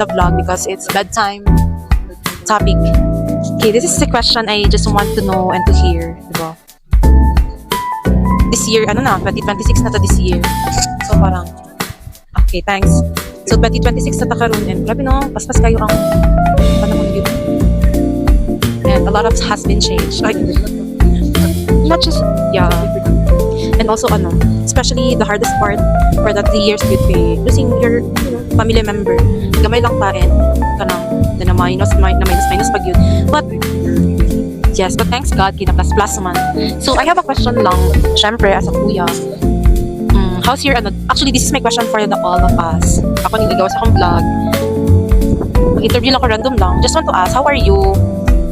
the vlog because it's bedtime topic. Okay, this is the question I just want to know and to hear, diba? This year, 2026 na to this year. So parang, okay, thanks. So 2026 na ta karon and grabe no, paspas kayo ang panahon yun. And a lot of has been changed. Like, not just, yeah. And also, especially the hardest part for the 3 years would be losing your family member. Gamay lang pa and kanang na minus pag yun. But yes, but thanks God, kina plus man. So I have a question lang, syempre as a kuya. How's your actually this is my question for the all of us. Ako ning igaw sa akong vlog. Mag-interview lang ko random lang. Just want to ask, how are you?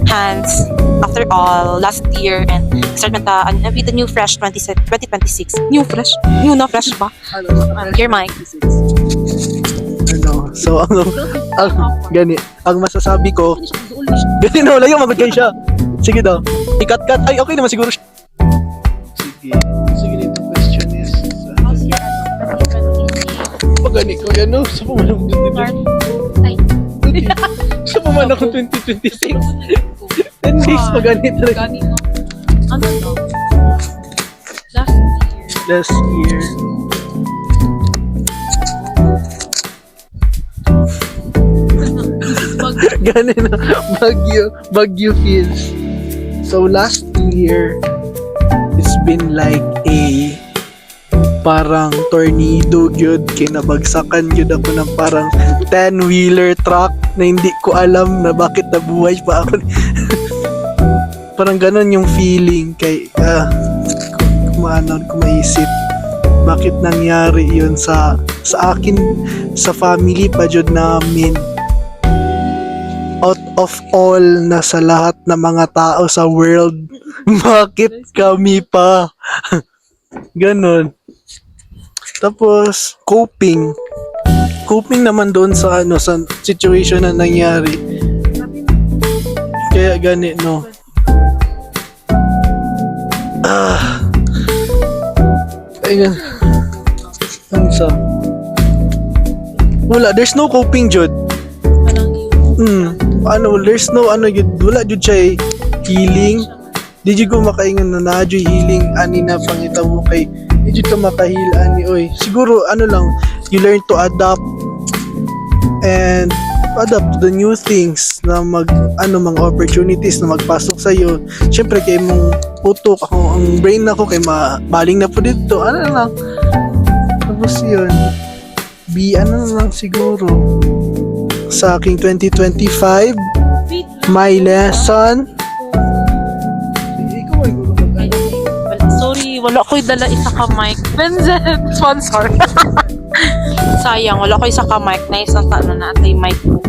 Hans, after all, last year and start na ta with the new fresh 2026. New fresh? New na fresh ba? Your mic. So ang masasabi ko, gani na wala yung magod kayo siya. Sige daw. Ikat-kat. Ay, okay naman siguro siya. Sige dito question is How's your pagani ko yan no? Sa pumanang 2026. Sa pumanang 2026. 10 days pagani talaga. Ano no? Last year. Gani na Baguio feels. So last year it's been like a parang tornado gyud, kinabagsakan gyud ako ng parang 10-wheeler truck na hindi ko alam na bakit nabuhay pa ako. Parang ganon yung feeling kay kumaisip bakit nangyari yun sa akin, sa family pa jud namin. Out of all na sa lahat ng mga tao sa world, bakit kami pa? Ganon. Tapos coping naman doon sa sa situation na nangyari. Kaya ganit no. Ayun. Wala, there's no coping jud. There's no wala jud siya healing. Di jud ko makaingon na nadyo healing ani na pangitaw kay di jud ka makahil ani oy. Siguro lang, you learn to adapt and adapt to the new things na mga opportunities na magpasok sa iyo. Syempre kay mong putok ako ang brain nako kay mabaling na po dito. Lang. Tapos yun. Lang siguro sa aking 2025 my lesson. Sorry, wala ko'y dala isa ka mic. Vincent, sponsor. Sayang, wala ko'y isa ka mic. Na isang na atay mic po.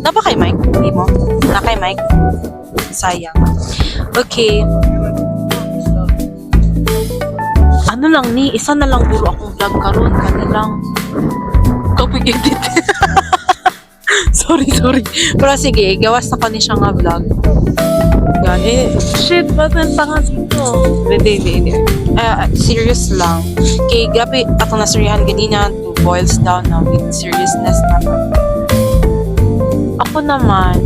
Na ba kay mic? Hindi mo? Na kay mic? Sayang. Okay. Isa na lang guro akong vlog karon kanilang topic edit. Sorry. Pero sige, gawas na ko ni siya nga vlog. Gani. Shit, ba't nantangan ito? Hindi. Serious lang. Okay, grabe atong nasurihan ganina to boils down na with seriousness naman. Ako naman,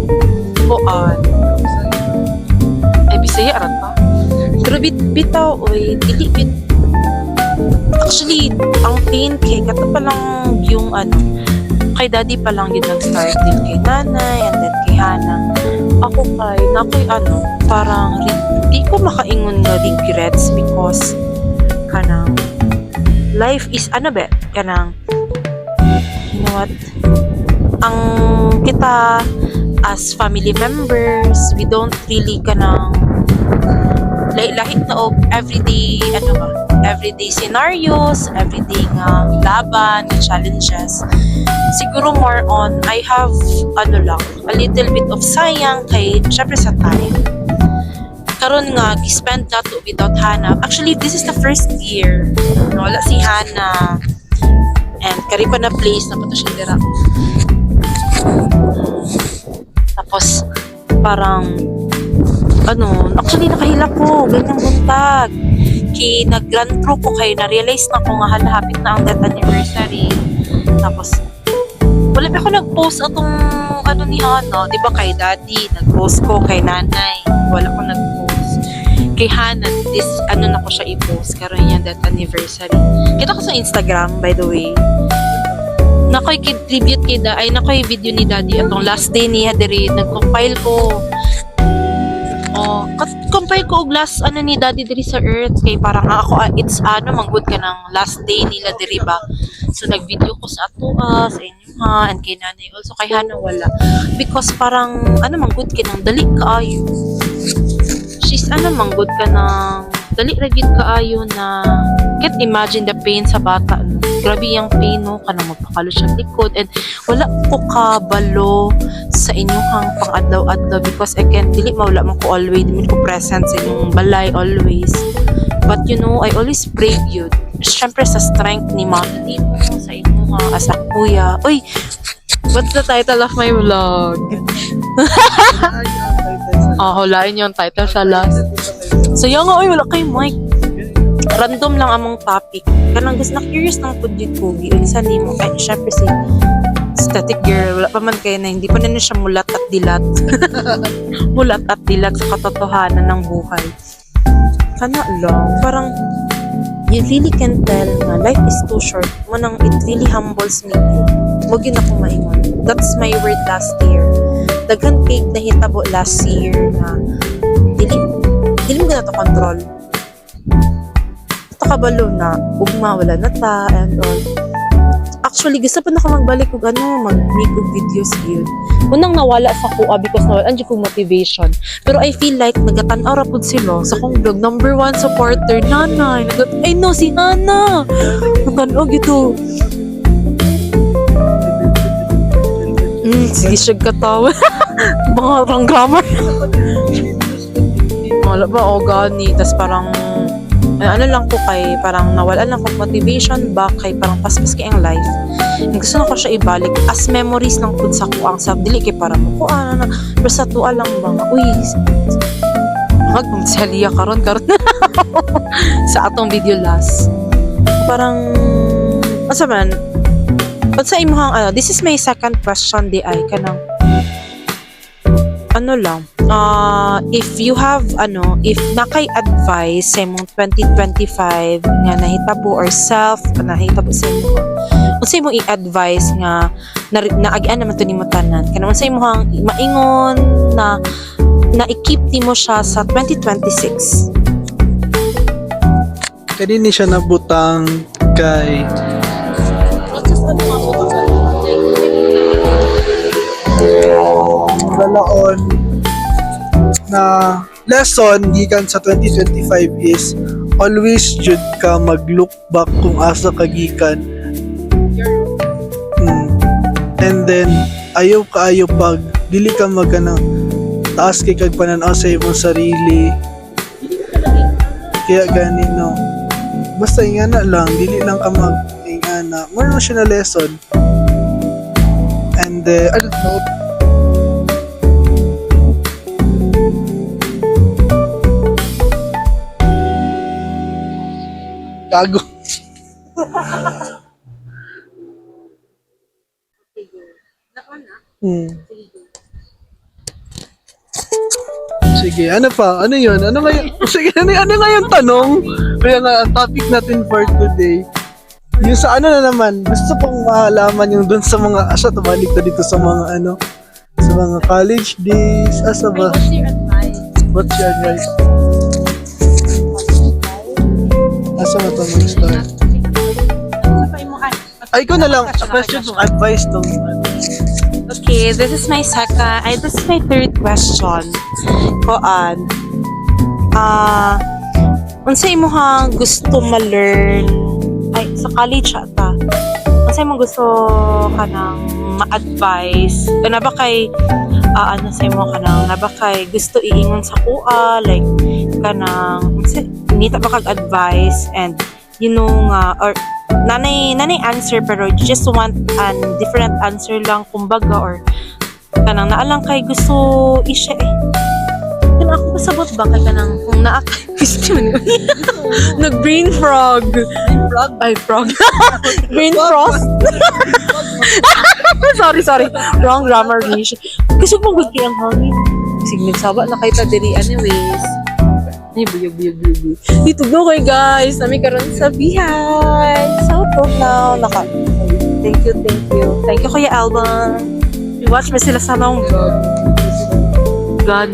ay Bisaya arat pa. Pero bitaw, actually, ang pain kay kato pa lang yung kay daddy pa lang yun nag-start din kay nanay and then kay Hana. Ako parang di ko makaingon nga regrets because kanang life is kanang you know what, ang kita as family members, we don't really kanang lahit na og everyday everyday scenarios, everyday nga laban, challenges. Siguro more on, I have a little bit of sayang kay syempre sa time. Karon nga, gi-spend na to without Hana. Actually, this is the first year. Wala si Hana. And kari pa na place na pato siya dira. Tapos, parang, actually nakahila ko, ganyang buntag. Nag-run through ko kay na-realize na ko nga halahapit na ang death anniversary. Tapos Wala pa ako nag-post atong ano ni Hana. Di ba kay daddy, nag-post ko kay nanay. Wala ko nag-post. Kay Hana, this, ano na ko siya i-post. Karoon niya that anniversary. Kita ko sa Instagram, by the way. Nakoy tribute kay da, ay nakoy video ni daddy. Atong last day niya, diri, nag-compile ko. Oh, compile ko og last ano ni daddy diri sa earth kay parang ako it's ano manggod ka ng last day nila diri ba. So nag-video ko sa ato sa inyo ha and kay nanay also kay Hana wala because parang ano manggod ka ng dali kaayo. She's ano manggod ka ng dali ra gid kaayo na can't imagine the pain sa bata no. Grabe yung pain no kanang magpakalo siya likod and wala ko kabalo sa inyong pang-adlaw-adlaw because again dili mawala man ko always dili ko present sa inyong balay always but you know I always pray yun syempre sa strength ni mommy mo sa inyo as a kuya uy what's the title of my vlog? Hulain yung title sa last so yung nga uy wala kay mic random lang among topic kanang gusto na curious ng pudjit ko isa nimo ay syempre si static girl wala pa man kaya na hindi pa na siya mulat at dilat mulat at dilat sa katotohanan ng buhay kana lang parang you really can tell na life is too short manang it really humbles me wag yun ako maingon that's my word last year daghan cake na hitabo last year na dili mo na to control kabalo na ugma wala na ta and all actually gusto pa na ako magbalik og ano mag-make og videos yun unang nawala sa kuha because nawala andiyo kong motivation pero I feel like nagatan-aw ra pud sila sa kong vlog number 1 supporter nanay ay no si Hana nagtan-og ito sige siya katawa mga rang grammar wala ba o gani tas parang ano lang ko kay parang nawalan lang ko motivation back kay parang paspas kay ang life gusto na ko siya ibalik as memories ng pud sa ko ang sab dili kay para mo ko ano na pero sa tuwa lang ba uy magpumsaliya karon sa atong video last parang asa man sa imong ano this is my second question di ay kanang ano lang if you have if nakay advice sa imong 2025 nga nahitabo or self nahitabo sa imo unsa imong i-advise nga naagian naman to nimo tanan kanang unsa imong maingon na i-keep nimo siya sa 2026 kanini siya nabutang kay lalaon na lesson gikan sa 2025 is always jud ka mag-look back kung asa ka gikan and then ayaw pag dili ka magana taas kay kag panan-aw sa imong sarili kaya gani no basta ingana lang dili lang ka mag ingana mo na siya na lesson and I don't know gago. Sige, ano pa? Ano yun? Ano ngayon? Sige, ano ngayon tanong? Kaya nga, ang topic natin for today, yung sa ano na naman, gusto kong malaman yung dun sa mga, tumalik na dito sa mga sa mga college days, ba? what's your advice? What's your advice? Asa mo ito mag-start? Ay, ko na lang. Question tong advice tong. Okay, this is my third question. Koan. Unsa imong gusto ma-learn ay sa college ata. Unsa imong gusto kanang ma-advise? Kana ba kay ano sa imong kanang na ba kay gusto iingon sa kuha like kanang nita ba kag advice and you know nga or nanay answer pero you just want an different answer lang kumbaga or kanang naalang kay gusto i-share ako pasabot ba kay kanang kung naak nag-brain frog. Ay, frog. Brain frost. Sorry. Wrong grammar, Rish. Kasi kung good kayang hangin. Sige, nagsaba na kayo ta diri anyways. Ay, buyog. Dito go kayo guys. Nami karon sa bihay. So, now. Thank you. Thank you, Kuya Alban. I-watch mo sila sa mga vlog. God.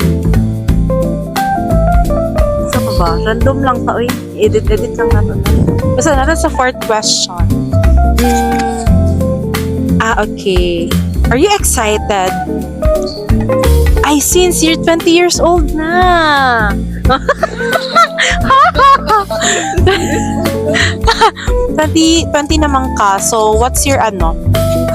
Sa pa ba? Random lang ta, oy. Edit lang natin. Basta natin sa fourth question. Okay. Are you excited? Ay, since you're 20 years old na. 20 naman ka. So, what's your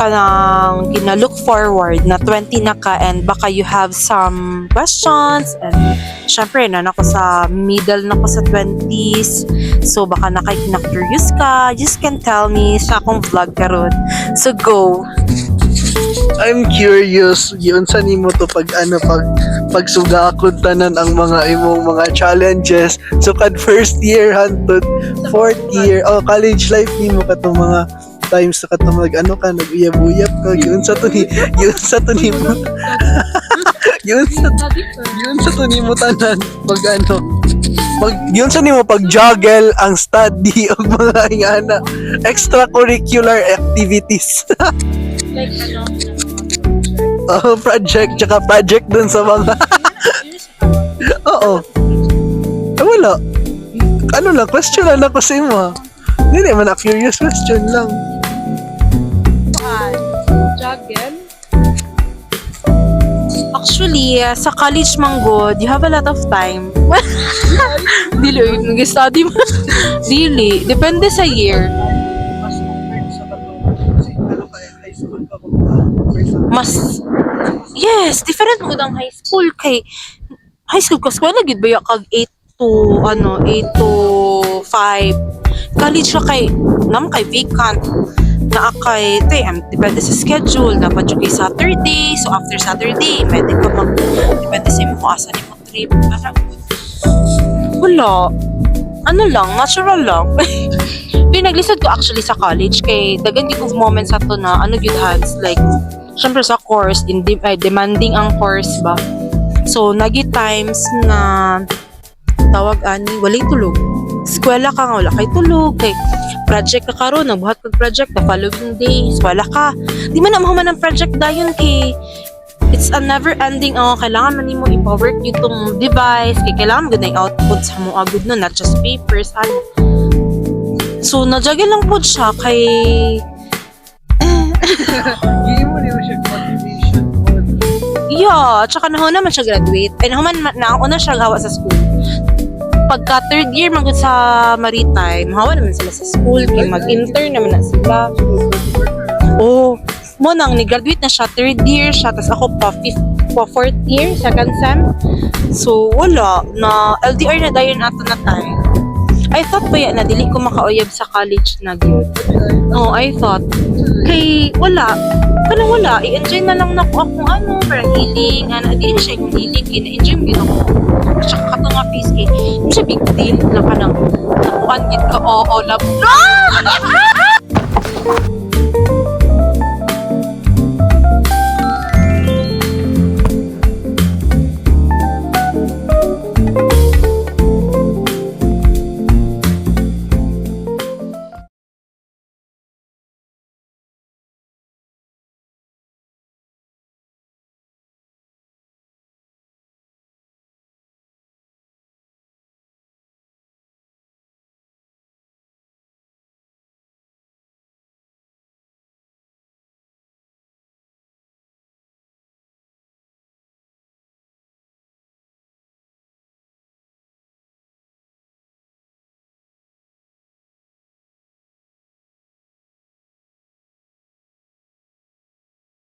kanang gina-look forward na 20 na ka and baka you have some questions and syempre na ako sa middle na ko sa 20s. So, baka na-curious ka. Just can tell me sa akong vlog karon. So, go. I'm curious, yun sa nimo to pagsuga akod tanan ang mga imong mga challenges. So kad first year hantod fourth year, college life nimo katong mga times na katong nag-uyab-uyab ka, yun sa to nimo yun sa to nimo tanan yun sa nimo pag-juggle ang study o mga ingana extracurricular activities. Like, project, tsaka project dun sa mga oo. Wala. Question lang ako sa imo. Hindi naman na curious question lang. Juggle? Actually, sa college manggod, you have a lot of time. Dili, nag-study mo. Dili, depende sa year. Mas yes, different mo ang high school kay high school ko gid ba kag 8 to 5. College siya kay kay vacant na kay depende sa schedule dapat yung kay Saturday, so after Saturday pwede ko depende sa mo asa ni mo trip wala lang natural lang. Pinaglisod ko actually sa college kay dagan gid ko moments sa to na gyud hands like syempre sa course, demanding ang course ba. So, nagi times na tawag walay tulog. Eskwela ka nga, wala kay tulog. Kay project ka karon, nagbuhat kag project, the following day, eskwela ka. Di man na mahuman ng project dayon kay it's a never ending. Kailangan man nimo ipa-work itong device, kay kailangan gud na output sa mo agud no, not just papers. So, najagil lang po siya kay Hindi mo siya motivation mo. yeah, tsaka naman siya graduate. Ay naman una siya hawa sa school. Pagka third year magud sa maritime, hawa naman sila sa school kay mag-intern naman na sila. Mo nang ni-graduate na siya, third year siya, tas ako pa fourth year, second sem. So wala na LDR na dayon ato na time. I thought pa na dili ko makauyab sa college na gyud. I thought kay wala i-enjoy na lang nako akong parang healing dili siya yung healing ina-enjoy mo gid ako tsaka kato nga face kay hindi siya big deal na kanang nakuan gid ka love